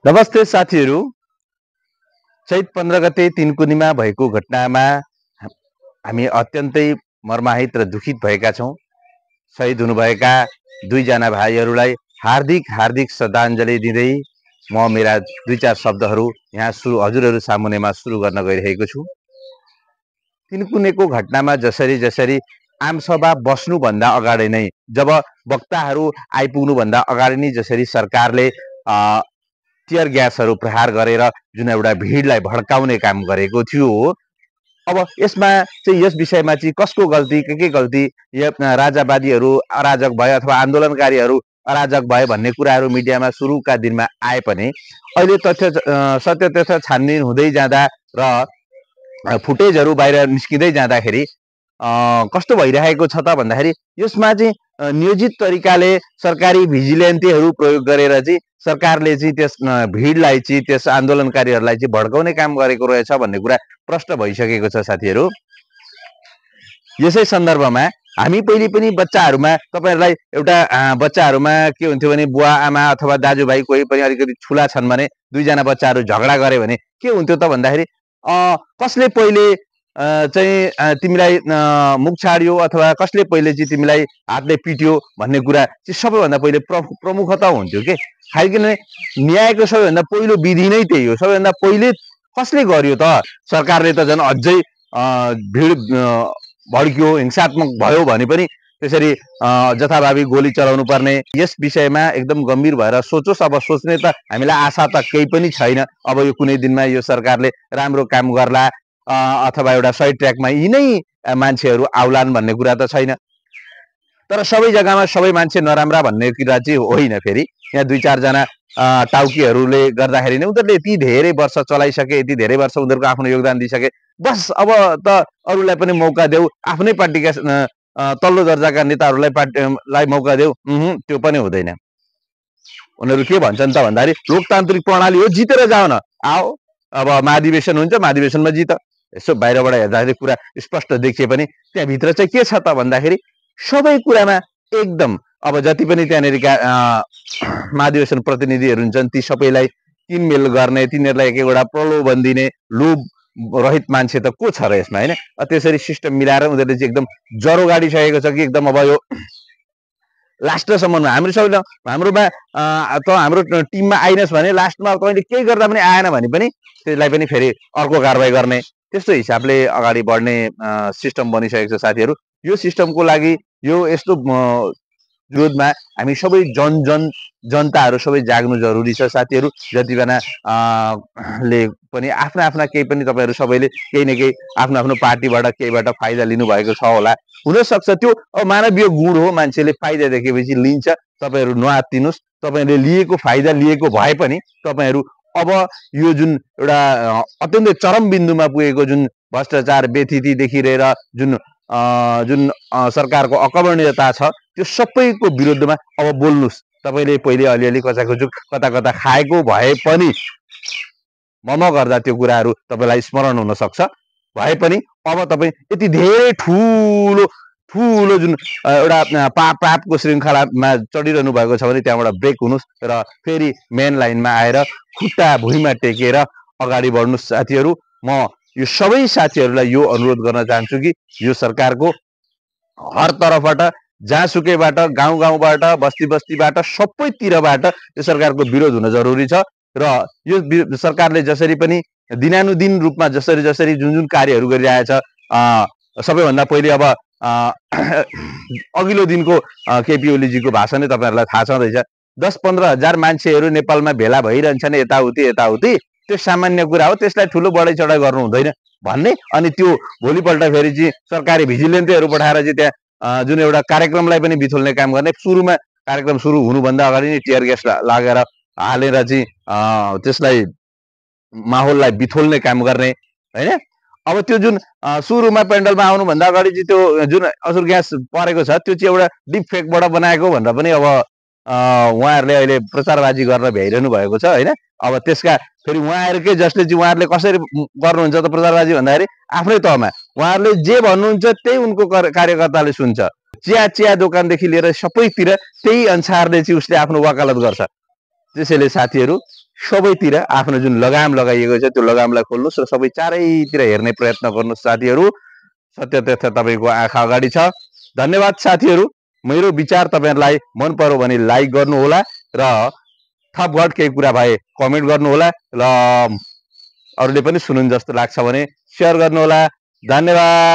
नमस्ते साथीहरू। चैत 15 गते तीनकुनीमा भएको घटनामा हामी अत्यन्तै मर्माहित र दुखित भएका छौँ। शहीद हुनुभएका दुईजना भाइहरूलाई हार्दिक हार्दिक श्रद्धाञ्जली दिँदै म मेरा दुई चार शब्दहरू यहाँ हजुरहरू सामुन्नेमा सुरु गर्न गइरहेको छु। तीनकुनेको घटनामा जसरी जसरी आमसभा बस्नुभन्दा अगाडि नै, जब वक्ताहरू आइपुग्नुभन्दा अगाडि नै जसरी सरकारले टियर ग्यासहरू प्रहार गरेर जुन एउटा भिडलाई भड्काउने काम गरेको थियो, अब यसमा चाहिँ यस विषयमा चाहिँ कसको गल्ती के गल्ती, राजावादीहरू अराजक भए अथवा आन्दोलनकारीहरू अराजक भए भन्ने कुराहरू मिडियामा सुरुका दिनमा आए पनि अहिले सत्य तथ्य छानबिन हुँदै जाँदा र फुटेजहरू बाहिर निस्किँदै जाँदाखेरि कस्तो भइरहेको छ त भन्दाखेरि यसमा चाहिँ नियोजित तरिकाले सरकारी भिजिलेन्टीहरू प्रयोग गरेर चाहिँ सरकारले चाहिँ त्यस भिडलाई चाहिँ त्यस आन्दोलनकारीहरूलाई चाहिँ भड्काउने काम गरेको रहेछ भन्ने कुरा प्रश्न भइसकेको छ साथीहरू। यसै सन्दर्भमा हामी पहिले पनि बच्चाहरूमा तपाईहरुलाई एउटा बच्चाहरूमा के हुन्थ्यो भने बुवा आमा अथवा दाजुभाइ कोही पनि अलिकति ठुला छन् भने दुईजना बच्चाहरू झगडा गरे भने के हुन्थ्यो त भन्दाखेरि कसले पहिले चाहिँ तिमीलाई मुख छाड्यो अथवा कसले पहिले चाहिँ तिमीलाई हातले पिट्यो भन्ने कुरा चाहिँ सबैभन्दा पहिले प्रमुखता हुन्थ्यो के। किनभने न्यायको सबैभन्दा पहिलो विधि नै त्यही हो। सबैभन्दा पहिले कसले गर्यो त? सरकारले त झन् अझै भिड भड्क्यो, हिंसात्मक भयो भने पनि त्यसरी जथाभावी गोली चलाउनु पर्ने। यस विषयमा एकदम गम्भीर भएर सोचोस्। अब सोच्ने त हामीलाई आशा त केही पनि छैन। अब यो कुनै दिनमा यो सरकारले राम्रो काम गर्ला अथवा एउटा सही ट्र्याकमा यिनै मान्छेहरू आउलान् भन्ने कुरा त छैन। तर सबै जग्गामा सबै मान्छे नराम्रा भन्ने कुरा चाहिँ होइन। फेरि यहाँ दुई चारजना टाउकीहरूले गर्दाखेरि नै उनीहरूले यति धेरै वर्ष चलाइसके, यति धेरै वर्ष उनीहरूको आफ्नो योगदान दिइसके, बस अब त अरूलाई पनि मौका देऊ, आफ्नै पार्टीका तल्लो दर्जाका नेताहरूलाई मौका देऊ, त्यो पनि हुँदैन। उनीहरू के भन्छन् त भन्दाखेरि लोकतान्त्रिक प्रणाली हो, जितेर जाऊ न, आओ अब महाधिवेशन हुन्छ, महाधिवेशनमा जित। यसो बाहिरबाट हेर्दाखेरि कुरा स्पष्ट देखिए पनि त्यहाँभित्र चाहिँ के छ त भन्दाखेरि सबै कुरामा एकदम अब जति पनि त्यहाँनिरका महाधिवेशन प्रतिनिधिहरू हुन्छन् ती सबैलाई किनमेल गर्ने, तिनीहरूलाई एक एकवटा प्रलोभन दिने लोभ रहित मान्छे त को छ र यसमा, होइन? त्यसरी सिस्टम मिलाएर उनीहरूले चाहिँ एकदम जरो गाडिसकेको छ कि एकदम अब यो लास्टसम्म हाम्रोमा त हाम्रो टिममा आइनस् भने लास्टमा तपाईँले केही गर्दा पनि आएन भने पनि त्यसलाई पनि फेरि अर्को कारवाही गर्ने, त्यस्तो हिसाबले अगाडि बढ्ने सिस्टम बनिसकेको छ साथीहरू। यो सिस्टमको लागि यो यस्तो विरोधमा हामी सबै जनताहरू सबै जाग्नु जरुरी छ साथीहरू। जति बेला ले पनि आफ्ना आफ्ना केही पनि तपाईहरु सबैले केही न केही आफ्नो आफ्नो पार्टीबाट केहीबाट फाइदा लिनु भएको छ होला, हुन सक्छ। त्यो मानवीय गुण हो, मान्छेले फाइदा देखेपछि लिन्छ। तपाईहरु नआत्तिनुस्। तपाईहरुले लिएको फाइदा लिएको भए पनि तपाईहरु अब यो जुन एउटा अत्यन्तै चरम बिन्दुमा पुगेको जुन भ्रष्टाचार व्यथितिदेखि लिएर जुन सरकारको अकर्मण्यता छ त्यो सबैको विरुद्धमा अब बोल्नुस्। तपाईले पहिले अलिअलि कचाकचुक कता कता खाएको भए पनि मम गर्दा त्यो कुराहरू तपाईलाई स्मरण हुन सक्छ भए पनि अब तपाई यति धेरै ठूलो ठूलो जुन एउटा पापको श्रृङ्खलामा चढिरहनु भएको छ भने त्यहाँबाट ब्रेक हुनुस् र फेरि मेन लाइनमा आएर खुट्टा भुइँमा टेकेर अगाडि बढ्नुस् साथीहरू। म यो सबै साथीहरूलाई यो अनुरोध गर्न चाहन्छु कि यो सरकारको हर तर्फबाट, जहाँसुकैबाट, गाउँ गाउँबाट, बस्ती बस्तीबाट, सबैतिरबाट यो सरकारको विरोध हुन जरुरी छ। र यो सरकारले जसरी पनि दिनानुदिन रूपमा जसरी जसरी जुन जुन कार्यहरू गरिरहेछ, सबैभन्दा पहिले अब अघिल्लो दिनको केपी ओलीजीको भाषण तपाईहरुलाई थाहा छँदैछ। 10-15 हजार मान्छेहरू नेपालमा भेला भइरहन्छन् यताउति यताउति, त्यो सामान्य कुरा हो, त्यसलाई ठुलो बढाइ चढाइ गर्नु हुँदैन भन्ने। अनि त्यो भोलिपल्ट फेरि चाहिँ सरकारी भिजिलेन्टहरू पठाएर चाहिँ त्यहाँ जुन एउटा कार्यक्रमलाई पनि बिथोल्ने काम गर्ने, सुरुमा कार्यक्रम सुरु हुनुभन्दा अगाडि नै टियर ग्यास लागेर हालेर चाहिँ त्यसलाई माहौललाई बिथोल्ने काम गर्ने, हैन? अब त्यो जुन सुरुमा पेन्डलमा आउनुभन्दा अगाडि चाहिँ त्यो जुन असुर ग्यास परेको छ त्यो चाहिँ एउटा डिप फेकबाट बनाएको भनेर पनि अब उहाँहरूले अहिले प्रचारबाजी गर्न भ्याइरहनु भएको छ, हैन? अब त्यसका फेरि उहाँहरूकै जसले चाहिँ उहाँहरूले कसरी गर्नुहुन्छ त प्रचारबाजी भन्दाखेरि आफ्नै तहमा उहाँहरूले जे भन्नुहुन्छ त्यही उनको कार्यकर्ताले सुन्छ। चिया दोकानदेखि लिएर सबैतिर त्यही अनुसारले चाहिँ उसले आफ्नो वकालत गर्छ। त्यसैले साथीहरू सबैतिर आफ्नो जुन लगाम लगाइएको छ त्यो लगामलाई खोल्नुहोस् र सबै चारैतिर हेर्ने प्रयत्न गर्नुहोस् साथीहरू। सत्य तथ्य तपाईँको आँखा अगाडि छ। धन्यवाद साथीहरू। मेरो विचार तपाईँहरूलाई मन पर्यो भने लाइक गर्नुहोला र थपघट केही कुरा भए कमेन्ट गर्नुहोला र अरूले पनि सुनुन् जस्तो लाग्छ भने सेयर गर्नुहोला। धन्यवाद।